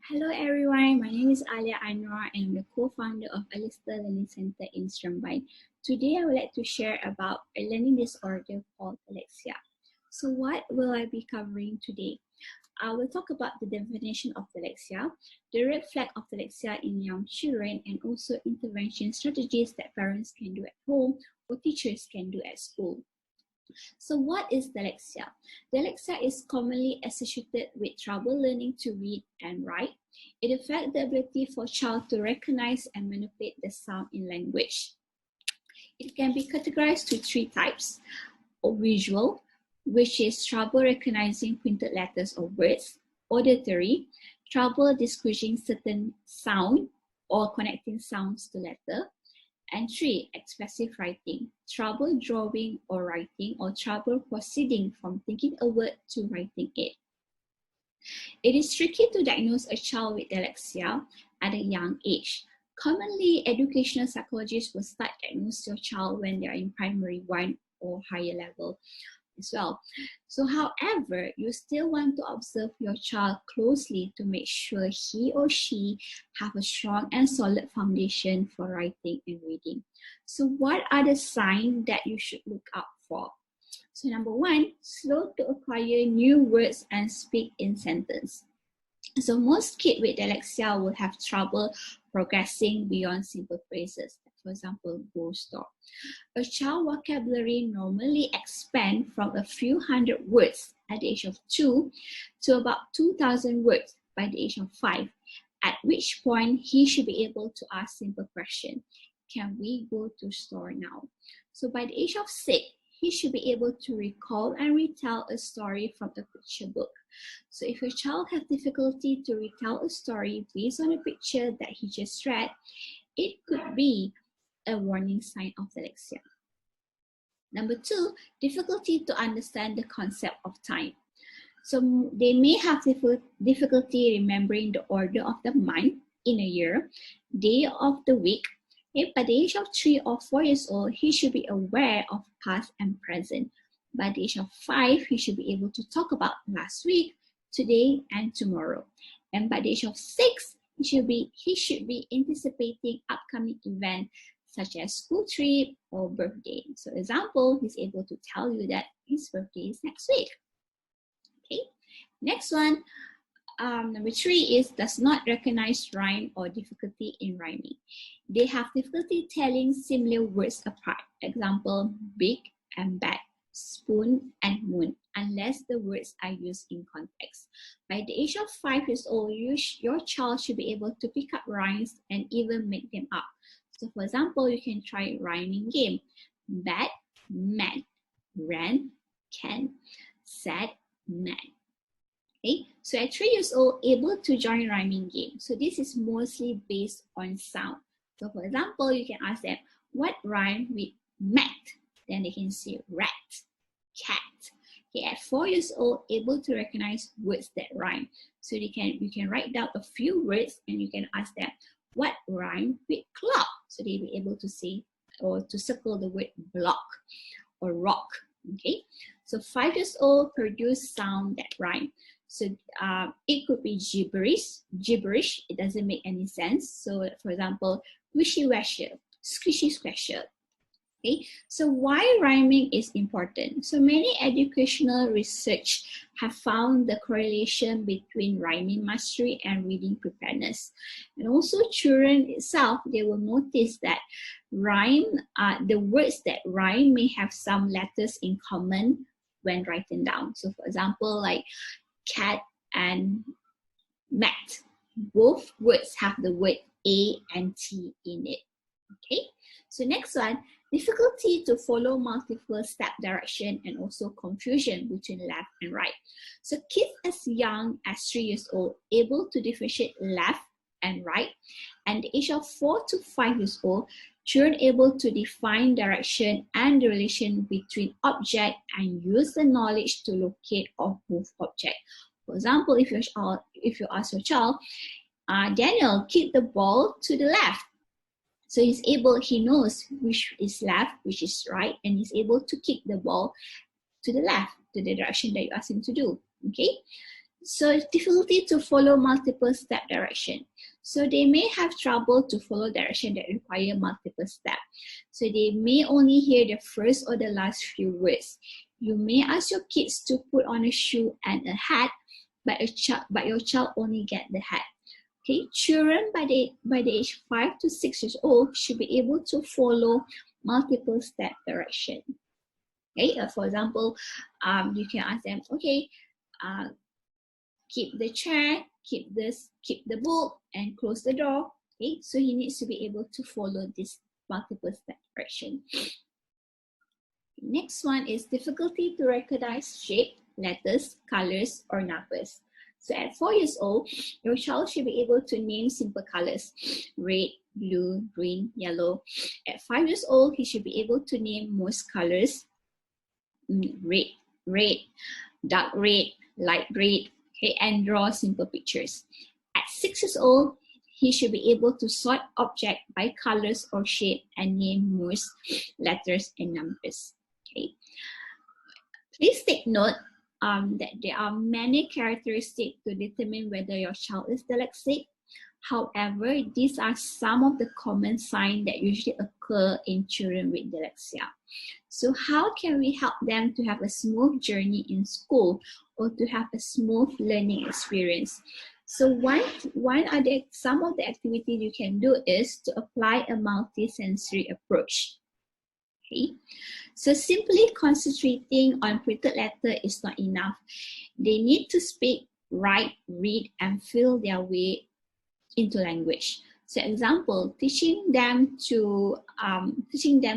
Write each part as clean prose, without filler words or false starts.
Hello everyone, my name is Alia Anwar and I'm the co-founder of Alistair Learning Center in Stromby. Today I would like to share about a learning disorder called dyslexia. So what will I be covering today? I will talk about the definition of dyslexia, the red flag of dyslexia in young children, and also intervention strategies that parents can do at home or teachers can do at school. So what is dyslexia? Dyslexia is commonly associated with trouble learning to read and write. It affects the ability for a child to recognize and manipulate the sound in language. It can be categorized to three types: or visual, which is trouble recognizing printed letters or words; auditory, trouble distinguishing certain sound or connecting sounds to letter; and 3, expressive writing, trouble drawing or writing, or trouble proceeding from thinking a word to writing it. It is tricky to diagnose a child with dyslexia at a young age. Commonly, educational psychologists will start diagnosing your child when they are in primary 1 or higher level as well. So however, you still want to observe your child closely to make sure he or she have a strong and solid foundation for writing and reading. So what are the signs that you should look out for? So number 1, slow to acquire new words and speak in sentence. So most kids with dyslexia will have trouble progressing beyond simple phrases. For example, go, stop. A child vocabulary normally expands from a few hundred words at the age of 2 to about 2,000 words by the age of 5, at which point he should be able to ask simple questions. Can we go to store now? So by the age of 6, he should be able to recall and retell a story from a picture book. So if your child has difficulty to retell a story based on a picture that he just read, it could be a warning sign of dyslexia. Number 2, difficulty to understand the concept of time. So they may have difficulty remembering the order of the month in a year, day of the week. If by the age of 3 or 4 years old, he should be aware of past and present. By the age of 5, he should be able to talk about last week, today, and tomorrow. And by the age of 6, he should be anticipating upcoming events such as school trip or birthday. So example, he's able to tell you that his birthday is next week. Okay, next one, number 3 is does not recognize rhyme or difficulty in rhyming. They have difficulty telling similar words apart. Example, big and bad, spoon and moon, unless the words are used in context. By the age of 5 years old, your child should be able to pick up rhymes and even make them up. So for example, you can try rhyming game. Bad, man, ran, can, sad, man. Okay, so at 3 years old, able to join rhyming game. So this is mostly based on sound. So for example, you can ask them, what rhyme with mat? Then they can say rat, cat. Okay, at 4 years old, able to recognize words that rhyme. So you can write down a few words and you can ask them, what rhyme with clock? So they'll be able to say or to circle the word block or rock. Okay, so 5 years old, produce sound that rhyme. So it could be gibberish. It doesn't make any sense. So for example, wishy-washy, squishy-squashy. Okay, so why rhyming is important? So many educational research have found the correlation between rhyming mastery and reading preparedness. And also children itself, they will notice that the words that rhyme may have some letters in common when written down. So for example, like cat and mat, both words have the word A and T in it. Okay, so next one, difficulty to follow multiple step direction and also confusion between left and right. So kids as young as 3 years old able to differentiate left and right, and the age of 4 to 5 years old, children able to define direction and the relation between object and use the knowledge to locate or move object. For example, if you ask your child, Daniel, kick the ball to the left. So he knows which is left, which is right, and he's able to kick the ball to the left, to the direction that you ask him to do. Okay. So difficulty to follow multiple step direction. So they may have trouble to follow direction that require multiple steps. So they may only hear the first or the last few words. You may ask your kids to put on a shoe and a hat, but your child only get the hat. Okay, children by the age 5 to 6 years old should be able to follow multiple step direction. Okay, for example, you can ask them, okay, keep the chair, keep the book, and close the door. Okay, so he needs to be able to follow this multiple step direction. Next one is difficulty to recognize shape, letters, colors, or numbers. So at 4 years old, your child should be able to name simple colors: red, blue, green, yellow. At 5 years old, he should be able to name most colors: red, dark red, light red, okay, and draw simple pictures. At 6 years old, he should be able to sort objects by colors or shape and name most letters and numbers. Okay. Please take note that there are many characteristics to determine whether your child is dyslexic. However, these are some of the common signs that usually occur in children with dyslexia. So how can we help them to have a smooth journey in school or to have a smooth learning experience? So some of the activities you can do is to apply a multisensory approach. Okay, so simply concentrating on printed letter is not enough. They need to speak, write, read, and feel their way into language. So example, teaching them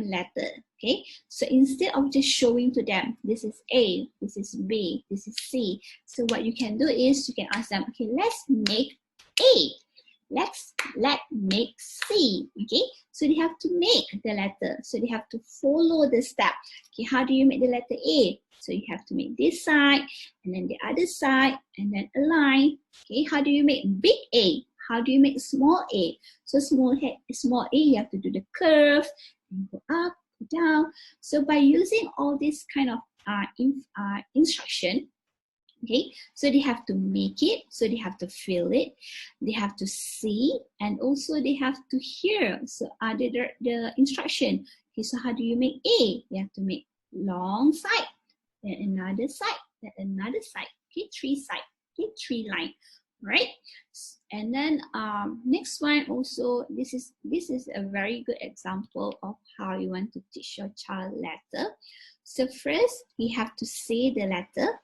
letter. Okay, so instead of just showing to them, this is A, this is B, this is C. So what you can do is you can ask them, okay, let's make A. Let's make C. Okay, so they have to make the letter. So they have to follow the step. Okay, how do you make the letter A? So you have to make this side and then the other side and then a line. Okay, how do you make big A? How do you make small a? So small a, you have to do the curve and go up, go down. So by using all this kind of instruction, okay, so they have to make it, so they have to feel it, they have to see, and also they have to hear. So the instruction. Okay, so how do you make A? You have to make long side, then another side, then another side. Okay, 3 side. Okay, 3 line. Right, and then next one also, this is a very good example of how you want to teach your child letter. So first you have to say the letter.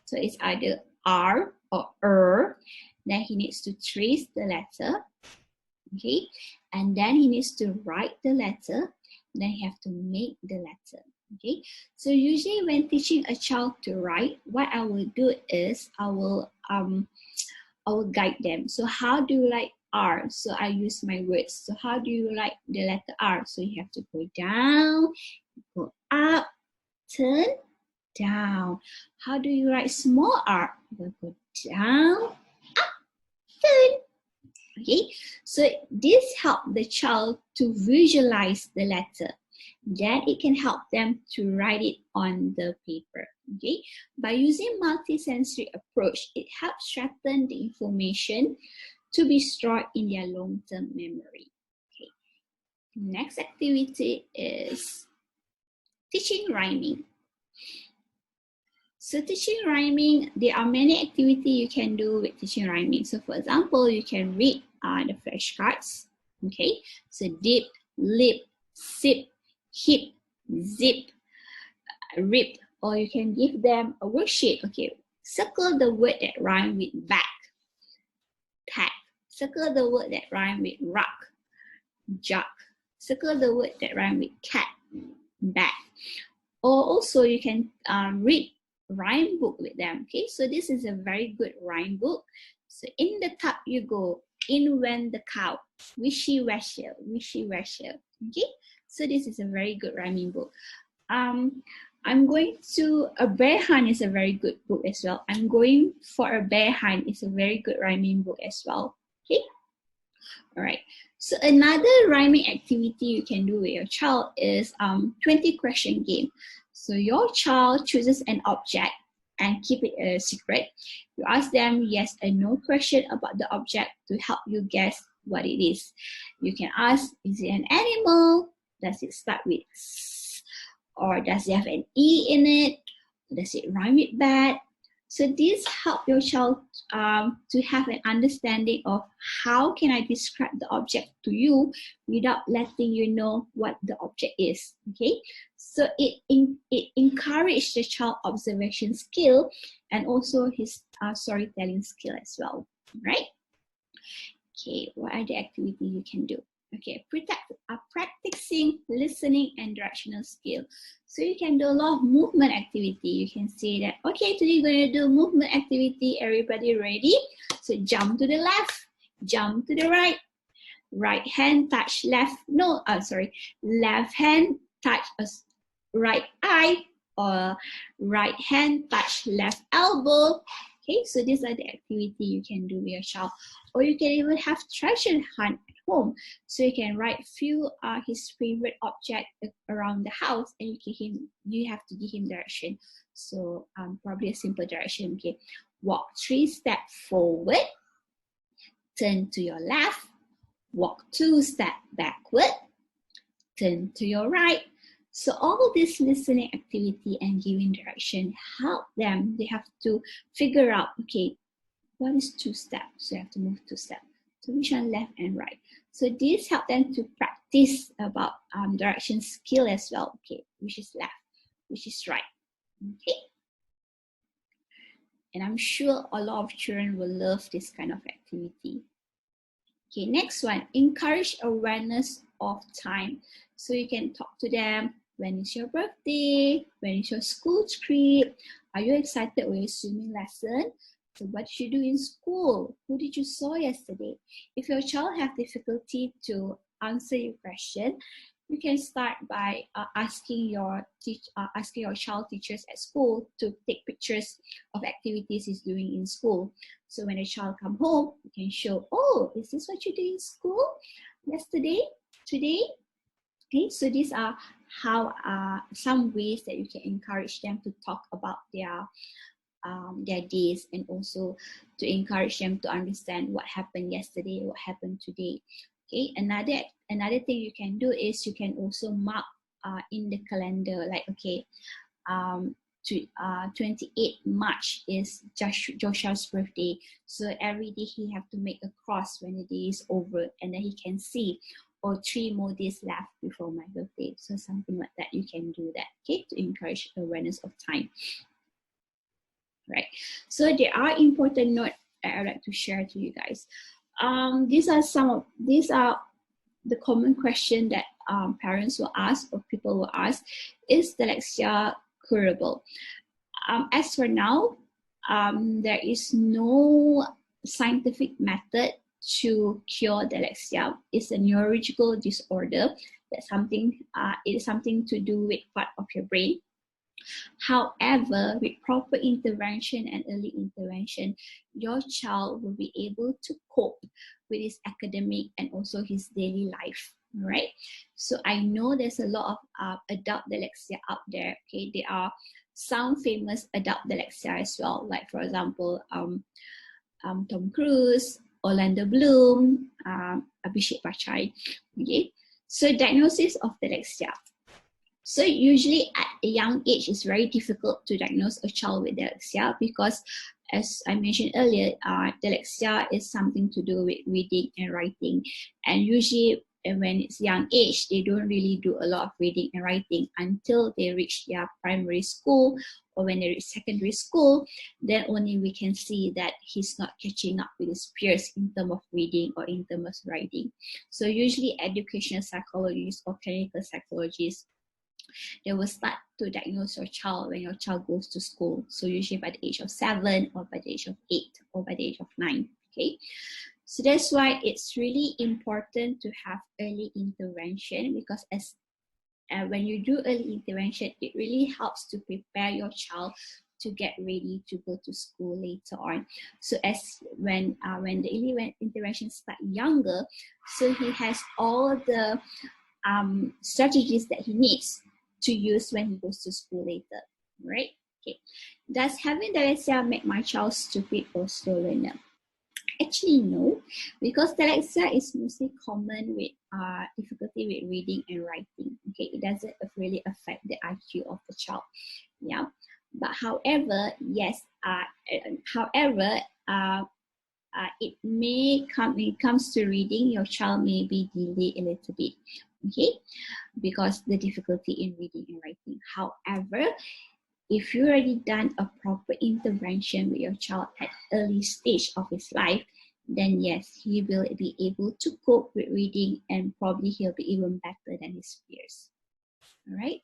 So it's either R or then he needs to trace the letter, okay, and then he needs to write the letter, then he have to make the letter. Okay, so usually when teaching a child to write, what I will do is I will guide them. So how do you like R? So I use my words. So how do you like the letter R? So you have to go down, go up, turn, down. How do you write small r? You go down, up, turn. Okay, so this helps the child to visualize the letter. Then it can help them to write it on the paper. Okay, by using multisensory approach, it helps strengthen the information to be stored in their long-term memory. Okay, next activity is teaching rhyming. So teaching rhyming, there are many activities you can do with teaching rhyming. So for example, you can read the flashcards. Okay, so dip, lip, sip, hip, zip, rip, or you can give them a worksheet. Okay, circle the word that rhyme with back, pack. Circle the word that rhyme with rock, jock. Circle the word that rhyme with cat, bat. Or also you can read rhyme book with them. Okay, so this is a very good rhyme book. So in the top you go, in went the cow, wishy washy, wishy washy. Okay, so this is a very good rhyming book. I'm going to, a bear hunt is a very good book as well. I'm going for a bear hunt is a very good rhyming book as well. Okay, all right. So another rhyming activity you can do with your child is 20 question game. So your child chooses an object and keep it a secret. You ask them yes and no question about the object to help you guess what it is. You can ask, is it an animal? Does it start with S? Or does it have an E in it? Does it rhyme with bat? So this help your child to have an understanding of how can I describe the object to you without letting you know what the object is. Okay, so it encourages the child observation skill and also his storytelling skill as well. Right? Okay, what are the activities you can do? Okay, practicing listening and directional skill. So you can do a lot of movement activity. You can say that, okay, today we're going to do movement activity. Everybody ready? So jump to the left, jump to the right, right hand touch left, left hand touch right eye, or right hand touch left elbow. Okay, so these are the activity you can do with your child. Or you can even have treasure hunt at home. So you can write few his favorite object around the house, and you have to give him direction. So probably a simple direction. Okay, walk 3 steps forward, turn to your left, walk 2 steps backward, turn to your right. So all this listening activity and giving direction help them. They have to figure out, okay, what is 2 steps? So you have to move 2 steps. So which one, left and right? So this help them to practice about direction skill as well. Okay, which is left, which is right. Okay. And I'm sure a lot of children will love this kind of activity. Okay, next one, encourage awareness of time. So you can talk to them, when is your birthday? When is your school trip? Are you excited with your swimming lesson? So what did you do in school? Who did you saw yesterday? If your child have difficulty to answer your question, you can start by asking your child teachers at school to take pictures of activities he's doing in school. So when a child come home, you can show, oh, is this what you did in school yesterday, today? Okay, so these are how some ways that you can encourage them to talk about their days, and also to encourage them to understand what happened yesterday, what happened today. Okay, another thing you can do is you can also mark in the calendar, like, okay, 28 March is Joshua's birthday. So every day he have to make a cross when the day is over, and then he can see, or 3 more days left before my birthday. So something like that, you can do that, okay, to encourage awareness of time. Right. So there are important notes that I'd like to share to you guys. These are the common question that parents will ask or people will ask: is dyslexia curable? As for now, there is no scientific method to cure dyslexia. It's a neurological disorder. It is something to do with part of your brain. However, with proper intervention and early intervention, your child will be able to cope with his academic and also his daily life. Right? So I know there's a lot of adult dyslexia out there. Okay, there are some famous adult dyslexia as well, like for example, Tom Cruise, Orlando Bloom, Abhishek Bachchan. Okay, so diagnosis of dyslexia. So usually at a young age, it's very difficult to diagnose a child with dyslexia because, as I mentioned earlier, dyslexia is something to do with reading and writing. And usually when it's young age, they don't really do a lot of reading and writing until they reach their primary school, or when they reach secondary school, then only we can see that he's not catching up with his peers in terms of reading or in terms of writing. So usually educational psychologists or clinical psychologists, they will start to diagnose your child when your child goes to school. So usually by the age of 7, or by the age of 8, or by the age of 9. Okay, so that's why it's really important to have early intervention, because when you do early intervention, it really helps to prepare your child to get ready to go to school later on. So when the early intervention start younger, so he has all the strategies that he needs to use when he goes to school later, right? Okay. Does having dyslexia make my child stupid or slow learner? Actually, no, because dyslexia is mostly common with difficulty with reading and writing. Okay, it doesn't really affect the IQ of the child. Yeah, but however, yes, however, it may come when it comes to reading, your child may be delayed a little bit. Okay, because the difficulty in reading and writing. However, if you already done a proper intervention with your child at early stage of his life, then yes, he will be able to cope with reading and probably he'll be even better than his peers. All right.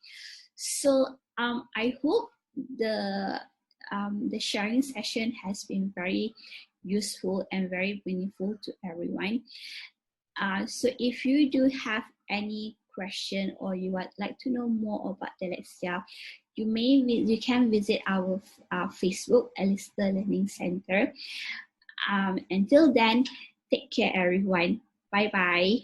So I hope the sharing session has been very useful and very meaningful to everyone. So if you do have any question or you would like to know more about dyslexia, you can visit our Facebook, Alistair Learning Center. Until then, take care, everyone. Bye bye.